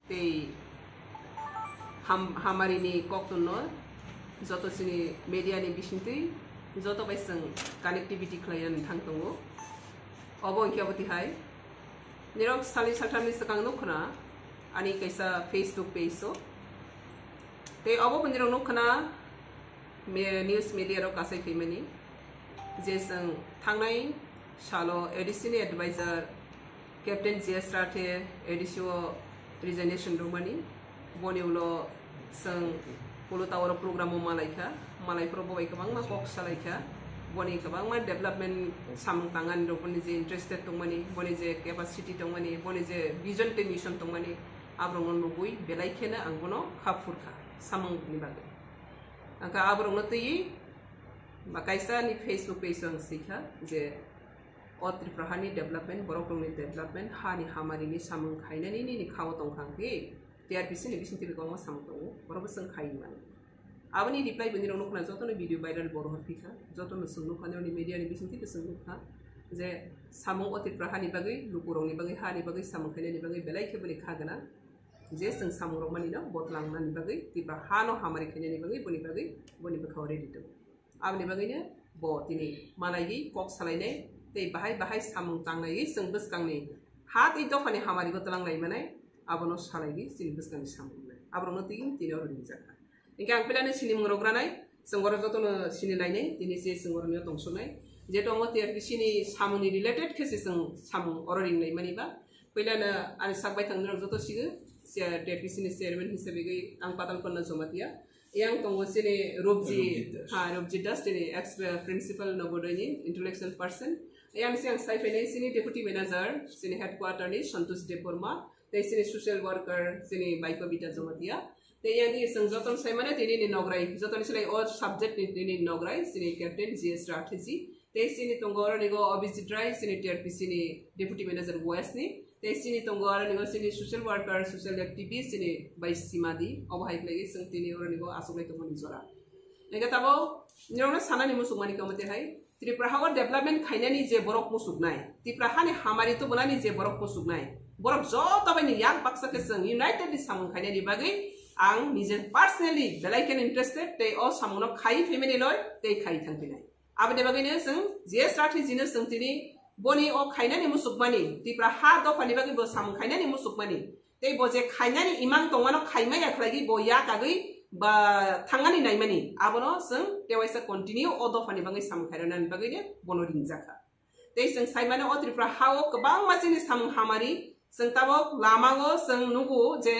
ते हमारी नि कक्तुनो जतो सिनि मीडिया नि बिसिंति जतो बाइसं कनेक्टिविटी खालायन थांतंगो अबो इंकियाबती हाय निरक सालि साथामनि सकां नखना आनि कैसा फेसबुक पेजो ते अबो बनिरक नखना न्यूज मीडिया रो कासै फैमानि जेसं थांनाय सालो एडिशनल एडवाइजर कैप्टन जीएस राठे एडिशो रिजाइनेशन दंमानि बनिउलो जों पुलो टावर प्रोग्राम मालायखा मालायफोर बबाय गोबां मा कक सालायखा बनि गोबां मा डेभलपमेंट सामतांगान दंमोन जे इंटरेस्टेड दंमानि बनि जे कैपेसिटी दंमानि बनि जे विजन ते मिशन दंमानि आब्रंगन बय बेलायखेनो आंबनो खाफुरखा सामंनि बागै आंका आब्रंनो तै माकायसा नि फेसबुक पेज आं सिखा जे त्रिपुरानि डेभलपमेंट बरकनि डेभलपमेंट हानि हामारिनि सामं खायनानि नि खाव दंखांखि टीआरपीसी नि बिसिंति गोबां सामं दं बरबो जों खायमान आबनि रिप्लाइ बनिराव नखना जतनो भिडिअ भाइरल बर हरफिखा जतनो सोंनो खानेनि मीडिया नि बिसिंति सोंनुखा जे सामं त्रिपुरानि बागै लुकुरंनि बागै हानि बागै सामं खायनानि बागै बेलायखेबनि खागोना जे जों सामं रमानि न बतलांनानि बागै तिब्रा हानो हामारि खायनानि बागै बनि बखाव रेडि दं आबनि बागैनो ब दिनै मालायि कक सालायनाय ते बाहाय सामं तांनाय जों बसकांनि हा दै दफानि हामारि बतलांनाय माने आबनो सालायि सिन बसकांनि सामं आब्रनो तिगिन तिनो रिजाखा इनके आं पेलानो सिनि मुरग्रानाय जोंगर जतनो सिनि नायनाय दिनै जे जोंगरनिया दंसनाय जे दङ टीआरपीसी नि सामंनि रिलेटेड केसेस जों सामं अररिंनाय मानिबा पेलानो आं सागबाय थांनो जतो सिगो टीआरपीसी नि चेयरमैन हिसाबै आं पातालपन्न Jamatia yang tunggu sini Robji Das ini ex principal Nobodoni intellectual person yang saya pilih sini deputy manager sini headquarter ni Santosh Deporma te sini social worker sini Baiko Bita Zomatia te yang di sengjoton saya mana ini inaugurai joton sini all subject ini inaugurai sini Captain GS Rathesi te sini tunggu orang ni go obviously drive sini TRPC ni deputy manager West ni te sini tunggu orang ni go sini social worker social activist sini Bais Simadi obahai lagi seng tini orang ni go asuk lagi tunggu nizora lega tabo nirona sana ni musuk mani kamate hai Tripura hawa development khaina ni je borok musuk nai Tripura hani hamari to bolani je borok musuk nai borok jo tabai ni yak baksa ke seng united ni samung khaina ni bagai ang nijen personally belaiken interested te o samuno khai family loy te khai thangpinai abade bagai ne seng je start jino seng tini boni o khaina ni musuk mani Tripura ha do phani bagai bo samung khaina ni musuk mani te bo je khaina ni imang tongmano khaima ya khlagi bo ya kagai ba thangani naimani abono seng tewaisa continue o do phani bagai samung khaina ni bagai ne bono ringjaka te seng saimano o Tripura ha o kobang masini samung hamari seng tabo lamango seng nugu je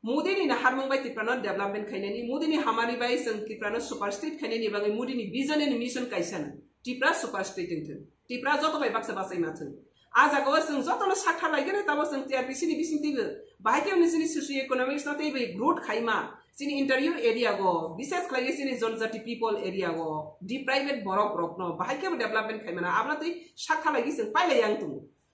mudini na harmung bai Tripura development khaina ni mudini hamari bai seng Tripura super state khaina ni bagai mudini vision and mission kaisan Tripura super state inten Tripura joto bai baksa basai mathun ajago seng jotono sakha laigene tabo seng TRPC ni bisintigo bahake ni sini socio economics na tei bai growth khaima sini interior area go bises khlai sini jonjati people area go deprived borok rokno bahake development khaima na abla tei sakha laigi seng pailai yang tu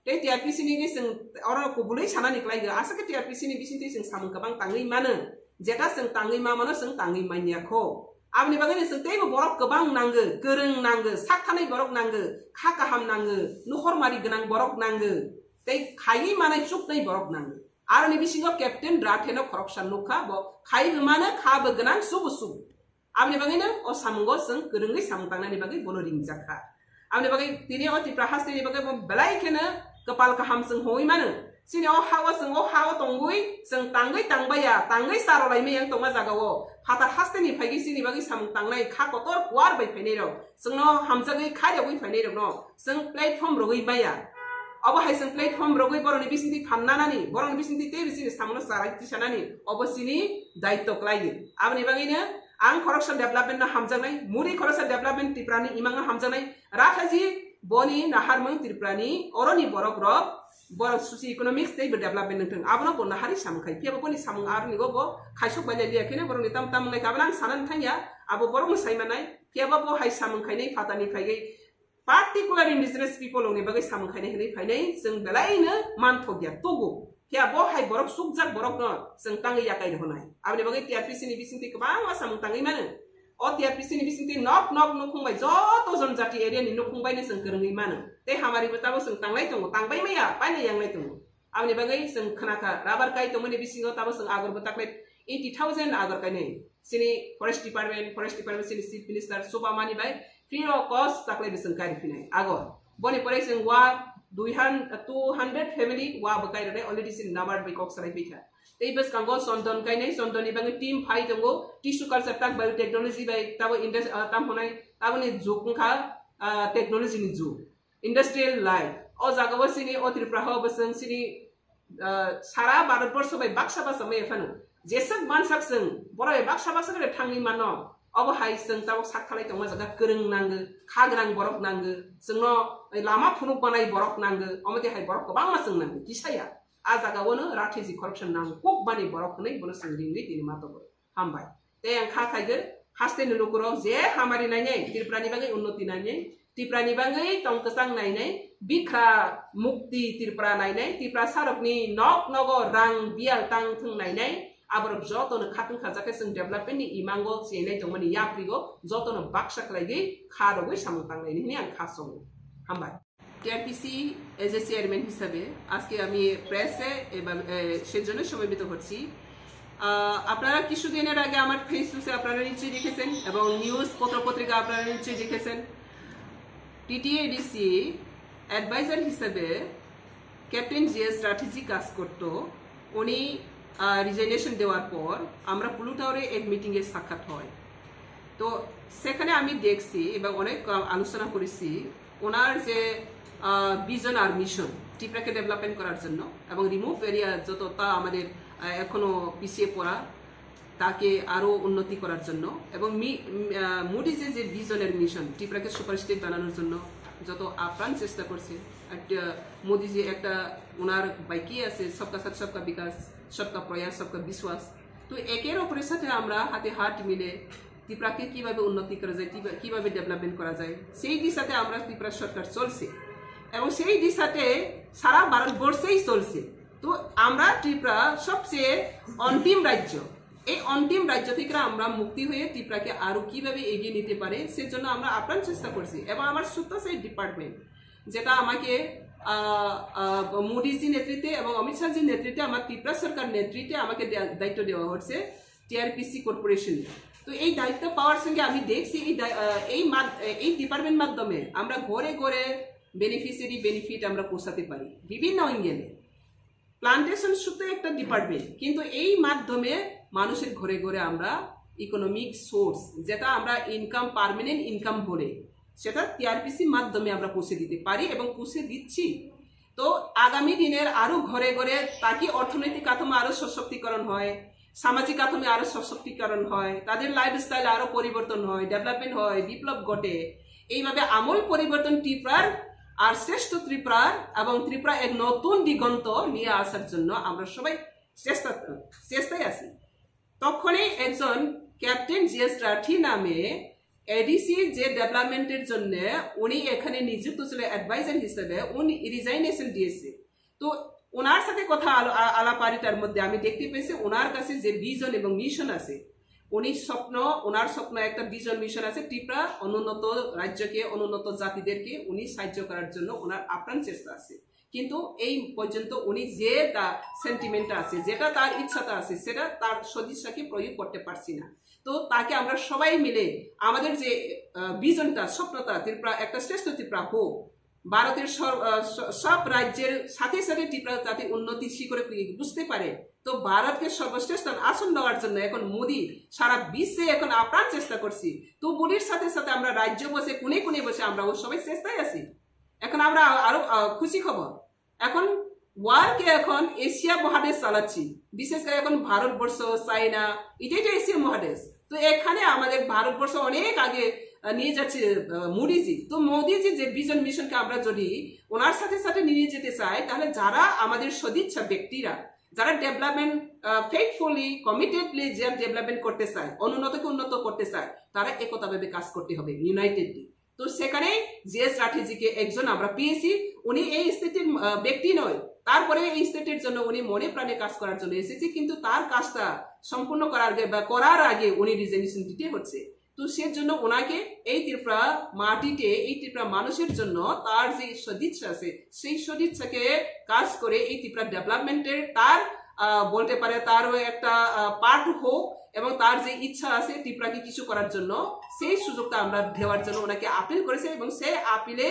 tei TRPC ni seng ora ko bulai sana ni klaiga asake TRPC ni bisinti seng samung kabang tangai mana jeta seng tangai ma mana seng tangai manya kho abni bagani seng tei borok kabang nangge gereng nangge sakhanai borok nangge kha kaham nangge nuhor mari genang borok nangge tei khai mana chuk nei borok nangge arni bisingo captain ratheno corruption nukha bo khai mana kha bo genang subusu abni bagani o samungo seng gerengai samtangna ni bagai bono ringjaka abni bagai tini o Tripura hasti ni bagai bo belai kena kepal kaham seng hoi mana sini o hawa tonggui seng tanggui tangbaya tanggui sarolai me yang tongma jagawo hata haste ni phagi sini bagi samung tangnai kha kotor kwar bai phainai ro sengno hamjagai kharia bai phainai ro no seng platform rogoi baya abo hai seng platform rogoi boroni bisinti phamnanani boroni bisinti te bisini samno sarai tisanani obosini daitto klai abni bagai ne ang corruption development na hamjagai muri corruption development Tripura ni imanga hamjagai rakhaji boni naharmung Tripura ni oroni borok rok borok socio economics tei development nungthang abono bo nahari samkhai piaba boni samung arni go bo khaisok baile liakhene borok ni tam ngai kablang sanan thangya abo borok saimanai piaba bo hai samung khainai fatani phaigai particular indigenous people ongni bagai samung khainai hene phainai jeng belaina manthogya togo piaba hai borok sukjak borok no jeng tangai yakai honai abni bagai TRPC ni bisinti kabang samung tangai mana o TRPC ni bisinti nok nukungbai joto jonjati area ni nukungbai ni seng kerengai mana te hamari betabo seng tanglai tongo tangbai maya paina yang lai tongo amni bagai sing khanaka rabar kai to mani bisingo tabo sing agor batakle 80,000 agor kai nei sini forest department sini chief minister soba mani bai free of cost takle bising kai finai agor boni pore sing wa 200 family wa bakai re already sin number by kok sarai bika tei bes kango sondon kai nei sondon ni bangai team phai tongo tissue culture tak biotechnology bai tabo industry tam honai tabo ni jukha technology ni ju industrial life o jagabo sini o tripura ho basang sini sara bharatborsh bai baksa basa mai phanu jesak mansak sing borai baksa basa kare thangni mano abo hai sing tabo sak khalai tongma jaga kereng nang khagrang borok nang singno lama phunuk banai borok nang amate hai borok ko bangma sing nang kisaya a jaga wono strategic corruption nang kok bani borok nei bono sing ringri tini mato hambai te ang kha khaiger haste ni lokoro je hamari nai nei tripura ni bagai unnoti nai nei tripura ni bagai tong kesang nai nei bikha mukti tripura nai nei tripura sarok ni nok nogo rang bial tang thung nai nei aborok joto no khatung khajake sing development ni imango chenai tongmani yaprigo joto no baksa khlaigi kharogoi samutang nai ni ang khasong hambai TRPC as a chairman হিসাবে আজকে আমি প্রেসে এবং সেজন্য সমবেত হচ্ছি আপনারা কিছুদিনের আগে আমার ফেসবুকে আপনারা নিশ্চয়ই দেখেছেন এবং নিউজ পত্রপত্রিকা আপনারা নিশ্চয়ই দেখেছেন টিটিএডিসি অ্যাডভাইজার হিসাবে ক্যাপ্টেন জিএস স্ট্র্যাটেজি কাজ করতো উনি রিজাইনেশন দেওয়ার পর আমরা পুলু টাওয়ারে এক মিটিংয়ে সাক্ষাৎ হয় তো সেখানে আমি দেখছি এবং অনেক আলোচনা করেছি ওনার যে ভিজন আর মিশন ত্রিপুরাকে ডেভেলপমেন্ট করার জন্য এবং রিমুভ এরিয়া যত তা আমাদের এখনো পিছিয়ে পড়া তাকে আরো উন্নতি করার জন্য এবং মোদিজি যে ভিজনের মিশন ত্রিপুরাকে সুপার স্টেট বানানোর জন্য যত আপ্রাণ চেষ্টা করছে মোদিজি একটা ওনার বাইকি আছে সবকা সাথ সবকা বিকাশ সবকা প্রয়াস সবকা বিশ্বাস তো একের অপরের সাথে আমরা হাতে হাত মিলে ত্রিপুরাকে কিভাবে উন্নতি করা যায় কিভাবে ডেভেলপমেন্ট করা যায় সেই দিশাতে আমরা ত্রিপুরা সরকার চলছে এবং সেই দিশাতে সারা ভারতবর্ষেই চলছে তো আমরা ত্রিপুরা সবচেয়ে অন্তিম রাজ্য এই অন্তিম রাজ্য থেকে আমরা মুক্তি হয়ে ত্রিপুরাকে আরো কিভাবে এগিয়ে নিতে পারে সেজন্য আমরা আপ্রাণ চেষ্টা করছি এবং আমার সুতাসাই ডিপার্টমেন্ট যেটা আমাকে মোদিজি নেতৃত্বে এবং অমিত শাহজির নেতৃত্বে আমার ত্রিপুরা সরকার নেতৃত্বে আমাকে দায়িত্ব দেওয়া হচ্ছে টিআরপিসি কর্পোরেশন তো এই দায়িত্ব পাওয়ার সঙ্গে আমি দেখছি এই ডিপার্টমেন্ট মাধ্যমে আমরা ঘরে ঘরে বেনিফিশিয়ারি বেনিফিট আমরা পৌঁছাতে পারি বিভিন্ন অঙ্গেলে প্লান্টেশন শুধু একটা ডিপার্টমেন্ট কিন্তু এই মাধ্যমে মানুষের ঘরে ঘরে আমরা ইকোনমিক সোর্স যেটা আমরা ইনকাম পার্মানেন্ট ইনকাম বলে সেটা টিআরপিসি মাধ্যমে আমরা পৌঁছে দিতে পারি এবং পৌঁছে দিচ্ছি তো আগামী দিনের আরো ঘরে ঘরে তাকে অর্থনৈতিক কাঠামো আরো সশক্তিকরণ হয় সামাজিক কাঠামো আরো সশক্তিকরণ হয় তাদের লাইফস্টাইল আরো পরিবর্তন হয় ডেভেলপমেন্ট হয় বিপ্লব ঘটে এইভাবে আমূল পরিবর্তন ত্রিপুরার আর শ্রেষ্ঠ ত্রিপুরার এবং ত্রিপুরা এক নতুন দিগন্ত নিয়ে আসার জন্য আমরা সবাই চেষ্টায় আছি তখনই একজন ক্যাপ্টেন জিএস রাঠি নামে এডিসি যে ডেভেলপমেন্টের জন্য উনি এখানে নিযুক্ত ছিল অ্যাডভাইজার হিসেবে উনি রিজাইনেশন দিয়েছে তো ওনার সাথে কথা আলাপারিতার মধ্যে আমি দেখতে পেয়েছি ওনার কাছে যে ভিজন এবং মিশন আছে ওনার স্বপ্ন একটা ভিজন মিশন আছে ত্রিপুরা অনুন্নত রাজ্যকে অনুন্নত জাতিদেরকে উনি সাহায্য করার জন্য ওনার আপ্রাণ চেষ্টা আছে কিন্তু এই পর্যন্ত উনি যে সেন্টিমেন্টটা আছে যেটা তার ইচ্ছাটা আছে সেটা তার সদিচ্ছাকে প্রয়োগ করতে পারছি না তো তাকে আমরা সবাই মিলে আমাদের যে ভিজনটা স্বপ্নটা ত্রিপুরা একটা শ্রেষ্ঠ ত্রিপুরা হোক ভারতের সব রাজ্যের সাথে সাথে ত্রিপুরা যাতে উন্নতি শিখরে বুঝতে পারে তো ভারতকে সর্বশ্রেষ্ঠ আসন দেওয়ার জন্য এখন মোদি সারা বিশ্বে এখন আপ্রাণ চেষ্টা করছি তো মোদির সাথে সাথে আমরা রাজ্য বসে কোনে কোনে বসে আমরা সবাই চেষ্টায় আছি এখন আমরা আরো খুশি খবর এখন ওয়ার্ল্ডকে এখন এশিয়া মহাদেশ চালাচ্ছি বিশেষ করে এখন ভারতবর্ষ চায়না এটাই তো এশিয়া মহাদেশ তো এখানে আমাদের ভারতবর্ষ অনেক আগে নিয়ে যাচ্ছে মোদিজি তো মোদিজি যে ভিজন মিশনকে আমরা যদি ওনার সাথে সাথে নিয়ে যেতে চাই তাহলে যারা আমাদের সদিচ্ছা ব্যক্তিরা যারা ডেভেলপমেন্ট ফেথফুলি কমিটেডলি যে ডেভেলপমেন্ট করতে চায় অনুন্নতকে উন্নত করতে চায় তারা একতাভাবে কাজ করতে হবে ইউনাইটেডলি তো সেখানে জিএস রাঠিজিকে একজন আমরা পেয়েছি উনি এই স্টেটের ব্যক্তি নয় তারপরে এই স্টেটের জন্য উনি মনে প্রাণে কাজ করার জন্য এসেছে কিন্তু তার কাজটা সম্পূর্ণ করার আগে উনি রিজাইনেশন দিতে হচ্ছে তো সেজন্য ওনাকে এই ত্রিপুরা মাটিতে এই ত্রিপুরা মানুষের জন্য তার যে সদিচ্ছা আছে সেই সদিচ্ছাকে কাজ করে এই ত্রিপুরা ডেভেলপমেন্টের তার বলতে পারে তারও একটা পার্ট হোক এবং তার যে ইচ্ছা আছে ত্রিপুরাকে কিছু করার জন্য সেই সুযোগটা আমরা দেওয়ার জন্য ওনাকে আপিল করেছে এবং সেই আপিলে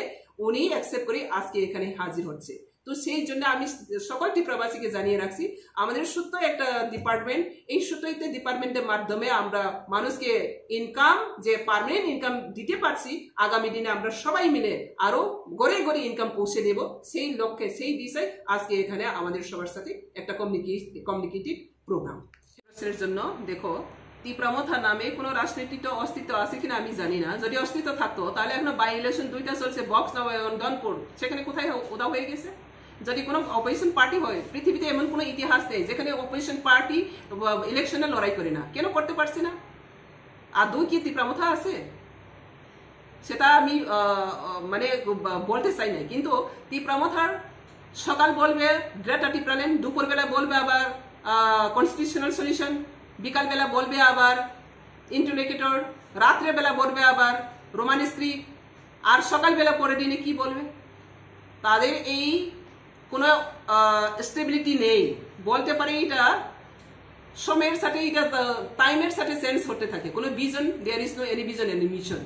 উনি অ্যাকসেপ্ট করে আজকে এখানে হাজির হচ্ছে। তো সেই জন্য আমি সকল ত্রিপুরাবাসীকে জানিয়ে রাখছি আমাদের সত্য একটা ডিপার্টমেন্ট, এই সত্যতে ডিপার্টমেন্টের মাধ্যমে আমরা মানুষকে ইনকাম যে পার্মানেন্ট ইনকাম দিতে পারছি, আগামী দিনে আমরা সবাই মিলে আরো গড়ে গড়ে ইনকাম পৌঁছে দেব সেই লক্ষ্যে সেই দিশায় আজকে এখানে আমাদের সবার সাথে একটা কমিউনিকেটিভ প্রোগ্রাম এর জন্য। দেখো ত্রিপুরামথা নামে কোনো রাজনৈতিক অস্তিত্ব আছে কিনা আমি জানি না, যদি অস্তিত্ব থাকতো তাহলে এখন বাই ইলেকশন 2টা চলছে, বক্স দনপুর, সেখানে কোথায় উদা হয়ে গেছে। যদি কোনো অপোজিশন পার্টি হয়, পৃথিবীতে এমন কোনো ইতিহাস নেই যেখানে অপোজিশন পার্টি ইলেকশনে লড়াই করে না, কেন করতে পারছে না? আদৌ কি ত্রিপুরামথা আছে সেটা আমি মানে বলতে চাই না, কিন্তু ত্রিপুরামথার সকাল বলবে গ্রেটার ত্রিপুরাল্যান্ড, দুপুরবেলা বলবে আবার কনস্টিটিউশনাল সলিউশন, বিকালবেলা বলবে আবার ইন্টারলোকিটর, রাত্রেবেলা বলবে আবার রোমান স্ক্রিপ্ট, আর সকালবেলা পরের দিনে কি বলবে? তাদের এই কোনো স্টেবিলিটি নেই। বলতে পারে এটা সময়ের সাথে, এটা টাইমের সাথে চেঞ্জ হতে থাকে। কোনো vision, there is no any vision any mission.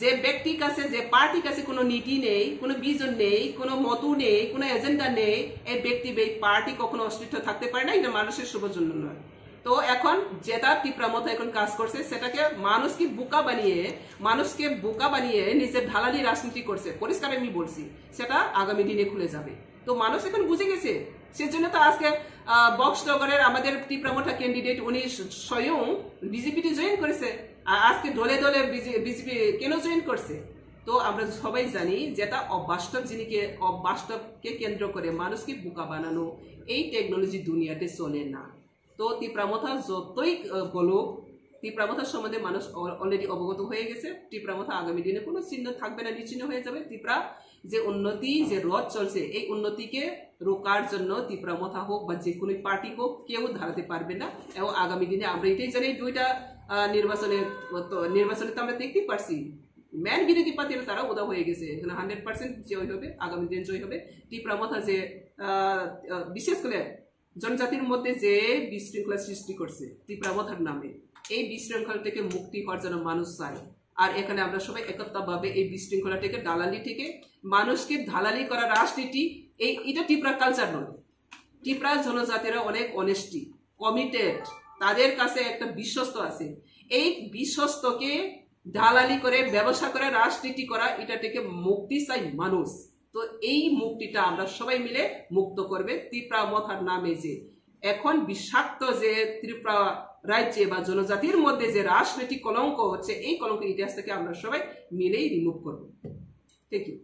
যে ব্যক্তির কাছে, যে পার্টির কাছে কোনো নীতি নেই, কোনো ভিজন নেই, কোনো মত নেই, কোনো এজেন্ডা নেই, এই ব্যক্তি এই পার্টি কখনো অস্তিত্ব থাকতে পারে না। এটা মানুষের শুভর জন্য নয়। তো এখন যেটা ত্রিপুরামথা এখন কাজ করছে সেটাকে মানুষকে বোকা বানিয়ে নিজের ঢালালি রাজনীতি করছে, পরিষ্কার আমি বলছি, সেটা আগামী দিনে খুলে যাবে। তো মানুষ এখন বুঝে গেছে, সেজন্য তো আজকে বক্সনগরের আমাদের ত্রিপুরামথা ক্যান্ডিডেট উনি স্বয়ং বিজেপিতে জয়েন করেছে। আর আজকে দলে দলে বিজেপি কেন জয়েন করছে? তো আমরা সবাই জানি যেটা অবাস্তবকে কেন্দ্র করে মানুষকে বোকা বানানো, এই টেকনোলজি দুনিয়াতে চলে না। তো ত্রিপুরামথা যতই বলুক, ত্রিপুরামথার সম্বন্ধে মানুষ অলরেডি অবগত হয়ে গেছে। ত্রিপুরামথা আগামী দিনে কোনো চিহ্ন থাকবে না, নিচ্ছিন্ন হয়ে যাবে। ত্রিপুরা যে উন্নতি, যে রথ চলছে, এই উন্নতিকে রোকার জন্য ত্রিপুরামথা হোক বা যে কোনো পার্টি হোক কেউ দাঁড়াতে পারবে না। এবং আগামী দিনে আমরা এটাই জানি, 2টা নির্বাচনে তো আমরা দেখতেই পারছি ম্যান বিরোধী পার্টিরা তারা উদা হয়ে গেছে। এখানে 100% জয় হবে, আগামী দিন জয় হবে। ত্রিপুরামথা যে বিশেষ করে জনজাতির মধ্যে যে বিশৃঙ্খলা সৃষ্টি করছে ত্রিপুরামথার নামে, এই বিশৃঙ্খলা থেকে মুক্তি হওয়ার জন্য মানুষ চায়। আর এখানে আমরা সবাই একত্রভাবে এই বিশৃঙ্খলা থেকে, দালালি থেকে, মানুষকে দালালি করা রাজনীতি, এটা ত্রিপুরা কালচার নয়। ত্রিপুরা জনজাতিরা অনেক অনেস্টি, কমিটেড, তাদের কাছে একটা বিশ্বস্ত আছে। এই বিশ্বস্তকে দালালি করে, ব্যবসা করে, রাজনীতি করা, এটা থেকে মুক্তি চাই মানুষ। তো এই মুক্তিটা আমরা সবাই মিলে মুক্ত করবে ত্রিপুরামথার নামে। যে এখন বিষাক্ত যে ত্রিপুরা রাজ্যে বা জনজাতির মধ্যে যে রাজনৈতিক কলঙ্ক হচ্ছে, এই কলঙ্ক ইতিহাস থেকে আমরা সবাই মিলেই রিমুভ করবো। Thank you.